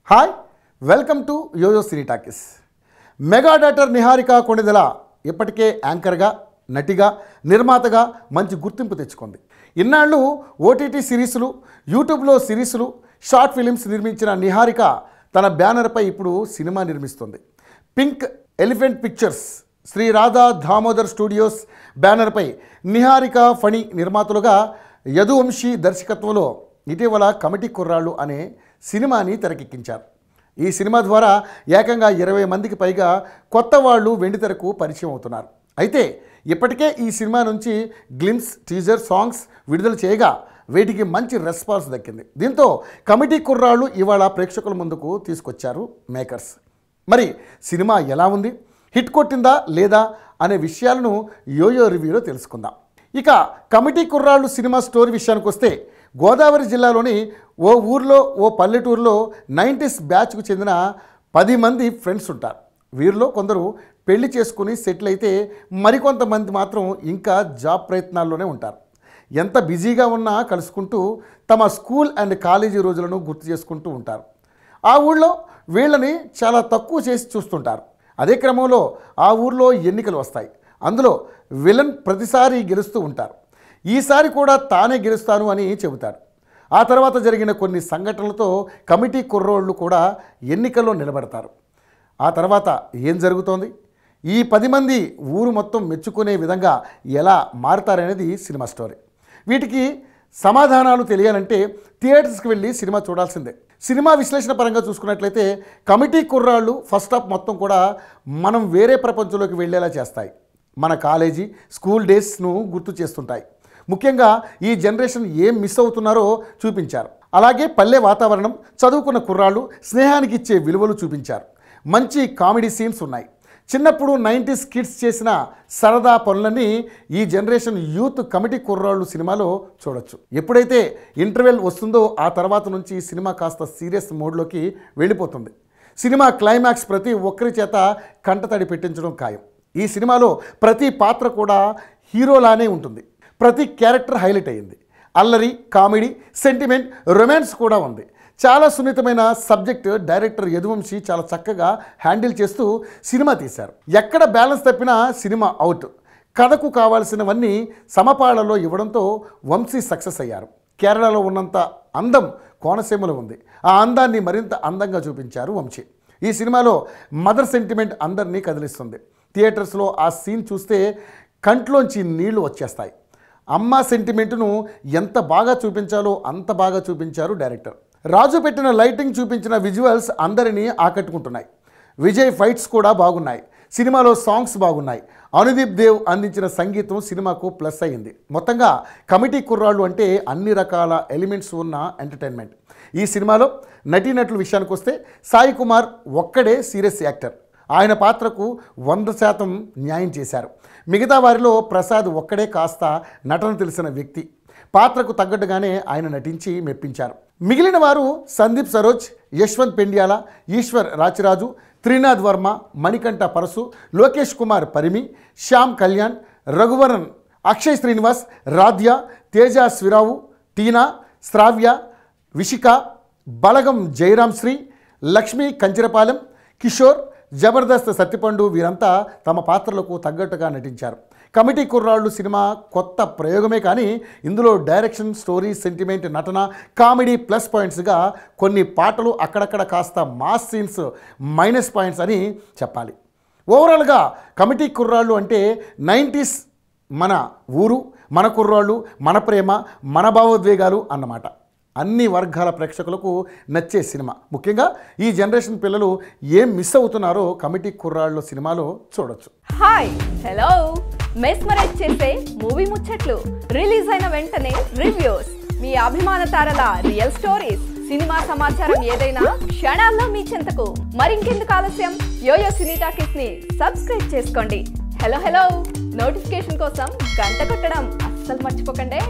Hi welcome to YOYO Cine Talkies. Mega daughter Niharika Konidela ఇప్పటికే యాంకర్గా, నటిగా, నిర్మాతగా మంచి గుర్తింపు తెచ్చుకుంది. ఇన్నాళ్ళు ఓటీటీ సిరీస్లు, యూట్యూబ్లో సిరీస్లు, షార్ట్ ఫిలిమ్స్ నిర్మించిన నిహారిక తన బ్యానర్పై ఇప్పుడు సినిమా నిర్మిస్తుంది. Pink elephant pictures, Sri Radha Damodar studios బ్యానర్పై నిహారిక ఫణి నిర్మాతలుగా యదువంశీ దర్శకత్వంలో ఇటీవల కమిటీ కుర్రాళ్ళు అనే సినిమాని తెరకెక్కించారు. ఈ సినిమా ద్వారా ఏకంగా 20 మందికి పైగా కొత్త వాళ్ళు వెండితెరకు పరిచయం అవుతున్నారు. అయితే ఇప్పటికే ఈ సినిమా నుంచి గ్లిమ్స్, టీజర్, సాంగ్స్ విడుదల చేయగా వీటికి మంచి రెస్పాన్స్ దక్కింది. దీంతో కమిటీ కుర్రాళ్ళు ఇవాళ ప్రేక్షకుల ముందుకు తీసుకొచ్చారు మేకర్స్. మరి సినిమా ఎలా ఉంది, హిట్ కొట్టిందా లేదా అనే విషయాలను యోయో రివ్యూలో తెలుసుకుందాం. ఇక కమిటీ కుర్రాళ్ళు సినిమా స్టోరీ విషయానికి వస్తే, గోదావరి జిల్లాలోని ఓ ఊర్లో, ఓ పల్లెటూరులో 90s బ్యాచ్కు చెందిన 10 మంది ఫ్రెండ్స్ ఉంటారు. వీరిలో కొందరు పెళ్లి చేసుకుని సెటిల్ అయితే, మరికొంతమంది మాత్రం ఇంకా జాబ్ ప్రయత్నాల్లోనే ఉంటారు. ఎంత బిజీగా ఉన్నా కలుసుకుంటూ తమ స్కూల్ అండ్ కాలేజీ రోజులను గుర్తు చేసుకుంటూ ఉంటారు. ఆ ఊళ్ళో వీళ్ళని చాలా తక్కువ చేసి చూస్తుంటారు. అదే క్రమంలో ఆ ఊర్లో ఎన్నికలు వస్తాయి. అందులో విలన్ ప్రతిసారి గెలుస్తూ ఉంటారు. ఈసారి కూడా తానే గెలుస్తాను అని చెబుతాడు. ఆ తర్వాత జరిగిన కొన్ని సంఘటనలతో కమిటీ కుర్రోళ్ళు కూడా ఎన్నికల్లో నిలబడతారు. ఆ తర్వాత ఏం జరుగుతోంది, ఈ 10 మంది ఊరు మొత్తం మెచ్చుకునే విధంగా ఎలా మారుతారనేది సినిమా స్టోరీ. వీటికి సమాధానాలు తెలియాలంటే థియేటర్స్కి వెళ్ళి సినిమా చూడాల్సిందే. సినిమా విశ్లేషణ పరంగా చూసుకున్నట్లయితే కమిటీ కుర్రాళ్ళు ఫస్ట్ హాఫ్ మొత్తం కూడా మనం వేరే ప్రపంచంలోకి వెళ్ళేలా చేస్తాయి. మన కాలేజీ, స్కూల్ డేస్ను గుర్తు చేస్తుంటాయి. ముఖ్యంగా ఈ జనరేషన్ ఏం మిస్ అవుతున్నారో చూపించారు. అలాగే పల్లె వాతావరణం, చదువుకున్న కుర్రాళ్ళు, స్నేహానికి ఇచ్చే విలువలు చూపించారు. మంచి కామెడీ సీన్స్ ఉన్నాయి. చిన్నప్పుడు 90s కిడ్స్ చేసిన సరదా పనులన్నీ ఈ జనరేషన్ యూత్ కమిటీ కుర్రాళ్ళు సినిమాలో చూడొచ్చు. ఎప్పుడైతే ఇంటర్వెల్ వస్తుందో ఆ తర్వాత నుంచి సినిమా కాస్త సీరియస్ మోడ్లోకి వెళ్ళిపోతుంది. సినిమా క్లైమాక్స్ ప్రతి ఒక్కరి చేత కంటతడి పెట్టించడం ఖాయం. ఈ సినిమాలో ప్రతి పాత్ర కూడా హీరోలానే ఉంటుంది. ప్రతి క్యారెక్టర్ హైలైట్ అయ్యింది. అల్లరి, కామెడీ, సెంటిమెంట్, రొమాన్స్ కూడా ఉంది. చాలా సున్నితమైన సబ్జెక్ట్ డైరెక్టర్ యదువంశీ చాలా చక్కగా హ్యాండిల్ చేస్తూ సినిమా తీశారు. ఎక్కడ బ్యాలెన్స్ తప్పినా సినిమా అవుట్. కథకు కావాల్సినవన్నీ సమపాళ్లలో ఇవ్వడంతో వంశీ సక్సెస్ అయ్యారు. కేరళలో ఉన్నంత అందం కోనసీమలో ఉంది. ఆ అందాన్ని మరింత అందంగా చూపించారు వంశీ. ఈ సినిమాలో మదర్ సెంటిమెంట్ అందరినీ కదిలిస్తుంది. థియేటర్స్లో ఆ సీన్ చూస్తే కంట్లోంచి నీళ్లు వచ్చేస్తాయి. అమ్మ సెంటిమెంటును ఎంత బాగా చూపించాలో అంత బాగా చూపించారు డైరెక్టర్. రాజు పెట్టిన లైటింగ్, చూపించిన విజువల్స్ అందరినీ ఆకట్టుకుంటున్నాయి. విజయ్ ఫైట్స్ కూడా బాగున్నాయి. సినిమాలో సాంగ్స్ బాగున్నాయి. అనుదీప్ దేవ్ అందించిన సంగీతం సినిమాకు ప్లస్ అయ్యింది. మొత్తంగా కమిటీ కుర్రాళ్ళు అంటే అన్ని రకాల ఎలిమెంట్స్ ఉన్న ఎంటర్టైన్మెంట్. ఈ సినిమాలో నటీనటుల విషయానికి వస్తే సాయి కుమార్ ఒక్కడే సీరియస్ యాక్టర్. ఆయన పాత్రకు 100% న్యాయం చేశారు. మిగతా వారిలో ప్రసాద్ ఒక్కడే కాస్త నటన తెలిసిన వ్యక్తి. పాత్రకు తగ్గట్టుగానే ఆయన నటించి మెప్పించారు. మిగిలిన వారు సందీప్ సరోజ్, యశ్వంత్ పెండ్యాల, ఈశ్వర్ రాచిరాజు, త్రినాథ్ వర్మ, మణికంఠ పరసు, లోకేష్ కుమార్ పరిమి, శ్యామ్ కళ్యాణ్, రఘువరన్, అక్షయ్ శ్రీనివాస్, రాధ్య, తేజ స్విరావు, టీనా, శ్రావ్య, విషిక, బలగం జయరామ్ శ్రీ, లక్ష్మీ కంచిరపాలెం, కిషోర్, జబర్దస్త్ సత్తిపండు వీరంతా తమ పాత్రలకు తగ్గట్టుగా నటించారు. కమిటీ కుర్రాళ్ళు సినిమా కొత్త ప్రయోగమే కానీ ఇందులో డైరెక్షన్, స్టోరీ, సెంటిమెంట్, నటన, కామెడీ ప్లస్ పాయింట్స్గా కొన్ని పాటలు, అక్కడక్కడ కాస్త మాస్ సీన్స్ మైనస్ పాయింట్స్ అని చెప్పాలి. ఓవరాల్గా కమిటీ కుర్రాళ్ళు అంటే 90s మన ఊరు, మన కుర్రాళ్ళు, మన ప్రేమ, మన భావోద్వేగాలు అన్నమాట. అన్ని వర్గాల ప్రేక్షకులకు నచ్చే సినిమా. ముఖ్యంగా ఈ జనరేషన్ పిల్లలు ఏం మిస్ అవుతున్నారో కమిటీ కుర్రాళ్ళు సినిమాలో చూడొచ్చు. హాయ్, హలో, మెస్మరైజ్ చేసే మూవీ ముచ్చట్లు, రిలీజ్ అయిన వెంటనే రివ్యూస్, మీ అభిమాన తారల రియల్ స్టోరీస్, సినిమా సమాచారం ఏదైనా క్షణాల్లో మీ చెంతకు. మరింకెందుకు ఆలస్యం, యోయో సినీ టాకీస్ ని సబ్స్క్రైబ్ చేసుకోండి. హలో హలో నోటిఫికేషన్ కోసం గంట కొట్టడం అస్సలు మర్చిపోకండి.